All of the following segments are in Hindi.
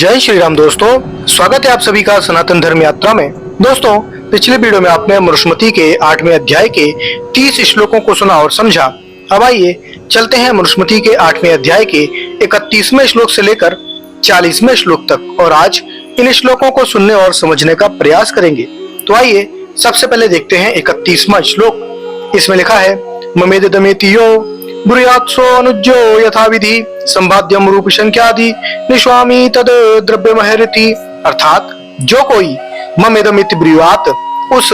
जय श्री राम दोस्तों, स्वागत है आप सभी का सनातन धर्म यात्रा में। दोस्तों, पिछले वीडियो में आपने मनुस्मृति के 8वें अध्याय के 30 श्लोकों को सुना और समझा। अब आइए चलते हैं मनुस्मृति के 8वें अध्याय के 31वें श्लोक से लेकर 40वें श्लोक तक और आज इन श्लोकों को सुनने और समझने का प्रयास करेंगे। तो आइए सबसे पहले देखते हैं 31वां श्लोक। इसमें लिखा है ममेदमेतियो ब्रूयात्सो अनुज्यो यथा विधि संवाद्यम रूप संख्यादि निस्वामी तद द्रव्यमहरति। अर्थात जो कोई ममेदमित ब्रूयात उस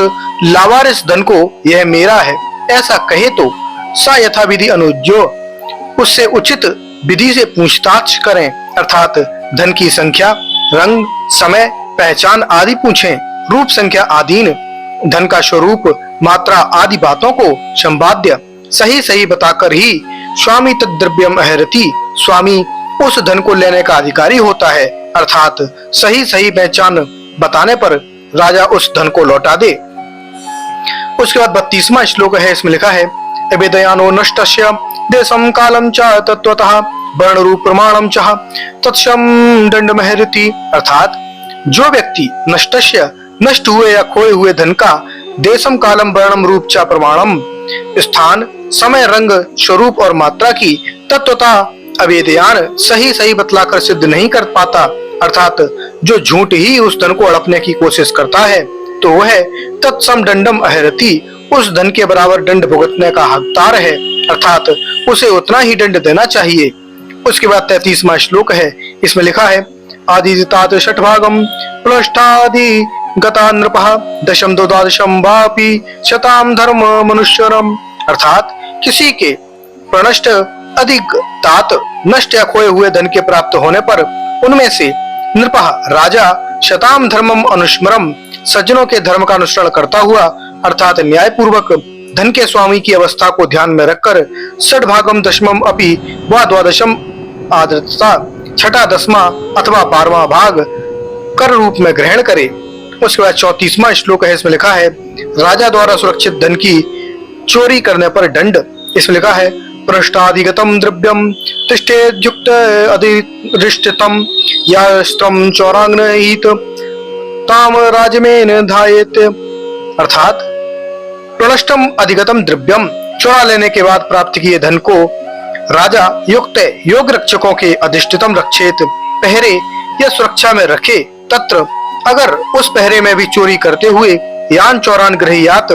लावारिस धन को यह मेरा है ऐसा कहे तो सा यथा विधि अनुज्यो उससे उचित विधि से पूछताछ करें। अर्थात धन की संख्या, रंग, समय, पहचान आदि पूछें। रूप, संख्या आदीन, धन का स्वरूप, मात्रा आदि बातों को संवाद्य सही सही बताकर ही स्वामी तद्द्रव्यम अहरति, स्वामी उस धन को लेने का अधिकारी होता है। अर्थात सही सही पहचान बताने पर राजा उस धन को लौटा दे। उसके बाद 32वां श्लोक है। इसमें लिखा है अवेदयानो नष्टस्य देशम कालम च तत्वतः वर्ण रूप प्रमाणम च तत्सम दंडमहरति। अर्थात जो व्यक्ति नष्टस्य नष्ट हुए या खोए हुए धन का देशम कालम वर्णम रूप च प्रमाणम स्थान, समय, रंग, स्वरूप और मात्रा की तत्वता अवेदयान सही सही बतलाकर सिद्ध नहीं कर पाता, अर्थात जो झूठ ही उस धन को हड़पने की कोशिश करता है तो वह तत्सम दंडम अहरति उस धन के बराबर दंड भुगतने का हकदार है। अर्थात उसे उतना ही दंड देना चाहिए। उसके बाद 33वां श्लोक है। इसमें लिखा है आदितात षट्भागम प्लष्टादि गता नृपः दशम द्वादशम वापि शताम धर्म मनुष्यरम। अर्थात किसी के प्रणष्ट, अधिक, तात, नष्ट या खोए हुए धन के प्राप्त होने पर उनमें से नृपः राजा शताम धर्मम अनुस्मरम सज्जनों के धर्म का अनुसरण करता हुआ अर्थात न्याय पूर्वक धन के स्वामी की अवस्था को ध्यान में रखकर षड्भागम दशमम अपि व द्वादशम आदृतता छठा, दसवां अथवा 12वां भाग कर रूप में ग्रहण करे। उसके बाद 34वां श्लोक है। इसमें लिखा है राजा द्वारा सुरक्षित धन की चोरी करने पर दंड। इसमें लिखा है पृष्ठाधिगतम द्रव्यम तिष्ठेद्युक्त अधिष्ठितम यास्त्रम चौरांगनहित ताम राजमेन धायेत। अर्थात प्रणष्टम अधिगतम द्रव्यम चोरा लेने के बाद प्राप्त किए धन को राजा युक्त योग रक्षकों के अधिष्ठितम रक्षेत पहरे या सुरक्षा में रखे। तत्र अगर उस पहरे में भी चोरी करते हुए यान चौरान गृहियात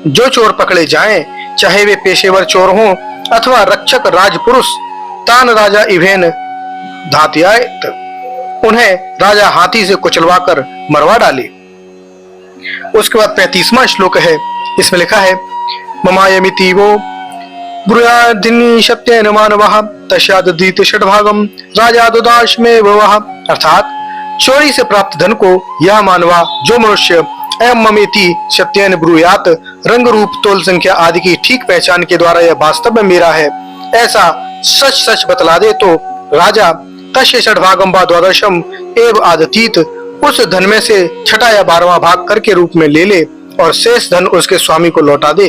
जो चोर पकड़े जाएं, चाहे वे पेशेवर चोर हों अथवा रक्षक राजपुरुष, तान राजा इवेन धात्यायत उन्हें राजा हाथी से कुचलवाकर मरवा डाले। उसके बाद 35वां श्लोक है। इसमें लिखा है ममायमिति वो ब्रूयादिनी सत्येन मानवः तस्यादधीत षड्भागम राजा दुदाश्मे भवः। अर्थात चोरी से प्राप्त धन को यह मानवा जो मनुष्य अयम ममेति सत्येन ब्रूयात रंग, रूप, तोल, संख्या आदि की ठीक पहचान के द्वारा यह वास्तव में मेरा है ऐसा सच सच बतला दे तो राजा तस्य षड्भागम व द्वादशम एव आदतीत उस धन में से छठा या 12वां भाग कर के रूप में ले ले और शेष धन उसके स्वामी को लौटा दे।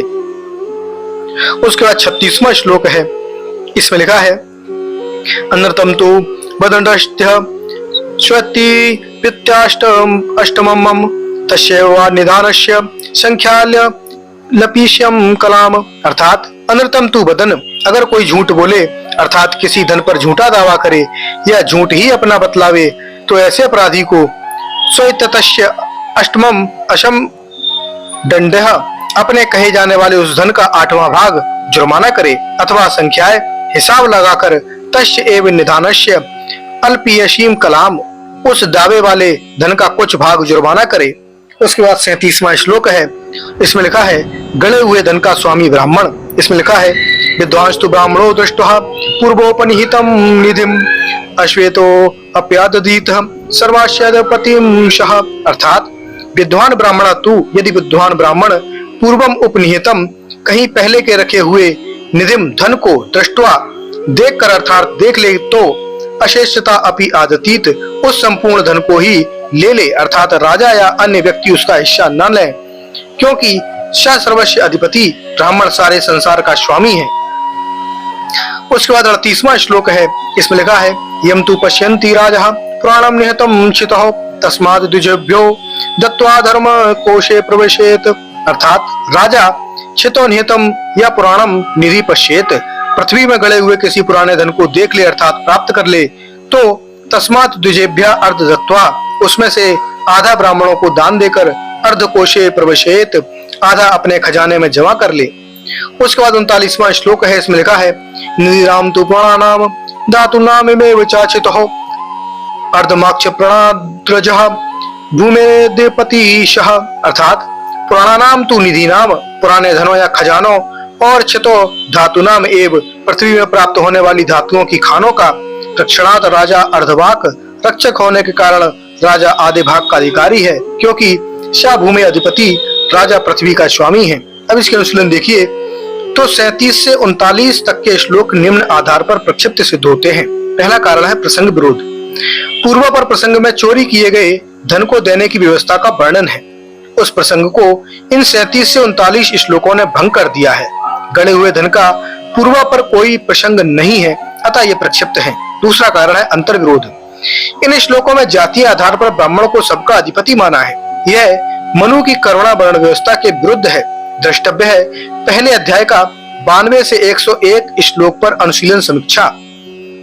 उसके बाद 36वां श्लोक है। इसमें लिखा है अनर्थम तो बदंडस्य स्वति पित्याष्टम अष्टमम तस्यैव निधानस्य संख्याल्य लपीश्यम कलाम। अर्थात अनर्थम तु बदन अगर कोई झूठ बोले अर्थात किसी धन पर झूठा दावा करे या झूठ ही अपना बतलावे तो ऐसे अपराधी को स्वतस्य अष्टमम अशम दंडः अपने कहे जाने वाले उस धन का 8वां भाग जुर्माना करे अथवा संख्याएं हिसाब लगाकर तस्य एव निधानस्य अल्पीयसीम कलाम उस दावे वाले धन का कुछ भाग जुर्माना करे। उसके बाद 37वां श्लोक है। इसमें लिखा है गले हुए धन का स्वामी ब्राह्मण। इसमें लिखा है विद्वांस्तु ब्राह्मणो दृष्टः पूर्वोपनिहितं निधिम अश्वेतो अप्यादधीत सर्वास्यपतिम शः। अर्थात विद्वान ब्राह्मण तू यदि विद्वान ब्राह्मण पूर्वम उपनिहितम कहीं पहले के रखे हुए निधिम धन को दृष्टवा देख कर अर्थात देख ले तो अशेषता अपि आदतीत उस संपूर्ण धन को ही ले ले अर्थात राजा या अन्य व्यक्ति उसका हिस्सा न ले क्योंकि सर्वस्व अधिपति ब्राह्मण सारे संसार का स्वामी है। उसके बाद 38वां श्लोक है। इसमें लिखा है यम तु पश्यन्ति राजा पुराणम निहतम चितः तस्मात् द्विजेभ्यो दत्त्वा धर्म कोशे प्रवेशेत। अर्थात राजा चितो निहतम या पुराणम निधि पश्येत, पृथ्वी में गड़े हुए किसी पुराने धन को देख ले अर्थात प्राप्त कर ले, तो तस्मात् द्विजेभ्य अर्ध दत्त्वा, उसमें से आधा ब्राह्मणों को दान देकर अर्ध कोशे प्रवेशेत, आधा अपने खजाने में जमा कर ले। उसके बाद 39वां श्लोक है, इसमें लिखा है निधिराम तु पुराणानाम धातुनामेव चाचितः अर्धमाक्ष प्रणाद्रजः भूमेदेपतिशः। अर्थात पुराणानाम तु निधि नाम, पुराने धनों या खजानों, और छितो धातु नाम एव, पृथ्वी में प्राप्त होने वाली धातुओं की खानों का, रक्षणात् राजा अर्धभाग, रक्षक होने के कारण राजा आधे भाग का अधिकारी है, क्योंकि सा भूमि अधिपति राजा पृथ्वी का स्वामी है। अब इसके अनुशीलन देखिए तो 37 से 39 तक के श्लोक निम्न आधार पर प्रक्षिप्त सिद्ध होते हैं। पहला कारण है प्रसंग विरोध। पूर्व पर प्रसंग में चोरी किए गए धन को देने की व्यवस्था का वर्णन है। उस प्रसंग को इन 37 से 39 श्लोकों ने भंग कर दिया है। गणे हुए धन का पूर्व पर कोई प्रसंग नहीं है, अतः ये प्रक्षिप्त है। दूसरा कारण है अंतर विरोध। इन श्लोकों में जातीय आधार पर ब्राह्मण को सबका अधिपति माना है। यह मनु की करुणा वर्ण व्यवस्था के विरुद्ध है। द्रष्टव्य है पहले अध्याय का 92 से 101 श्लोक पर अनुशीलन समीक्षा।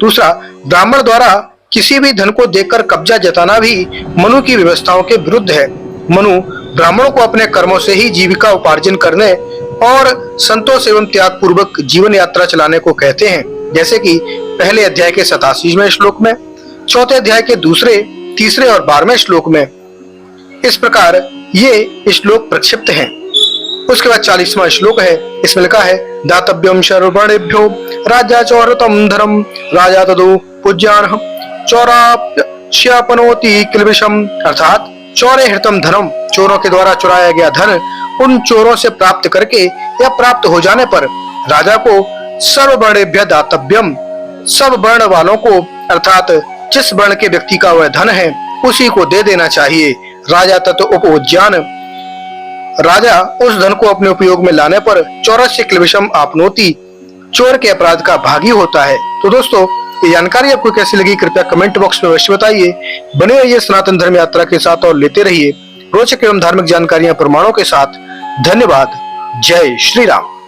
दूसरा, ब्राह्मण द्वारा किसी भी धन को देकर कब्जा जताना भी मनु की व्यवस्थाओं के विरुद्ध है। मनु ब्राह्मणों को अपने कर्मों से ही जीविका उपार्जन करने और संतोष एवं त्याग पूर्वक जीवन यात्रा चलाने को कहते हैं, जैसे कि पहले अध्याय के 87वें श्लोक में, चौथे अध्याय के 2, 3 और 12वें श्लोक में। इस प्रकार ये श्लोक प्रक्षिप्त हैं। उसके बाद 40वां श्लोक है, इसमें लिखा है दातव्यम सर्ववर्णेभ्यो राज्या चौरतम धर्म राजा तदो पूज्यान चौराप्यपनोति किलबिषम। अर्थात चौरे हृतम धर्म, चोरों के द्वारा चुराया गया धन उन चोरों से प्राप्त करके या प्राप्त हो जाने पर राजा को सर्ववर्णेभ्य दातव्यम, सब वर्ण वालों को, अर्थात जिस वर्ण के व्यक्ति का वह धन है उसी को दे देना चाहिए। राजा तत्व उपउज्जान, राजा उस धन को अपने उपयोग में लाने पर चौरस्य क्लिविषम आपनोति, चोर के अपराध का भागी होता है। तो दोस्तों, ये जानकारी आपको कैसी लगी कृपया कमेंट बॉक्स में अवश्य बताइए। बने रहिए सनातन धर्म यात्रा के साथ और लेते रहिए रोचक एवं धार्मिक जानकारियां प्रमाणों के साथ। धन्यवाद। जय श्री राम।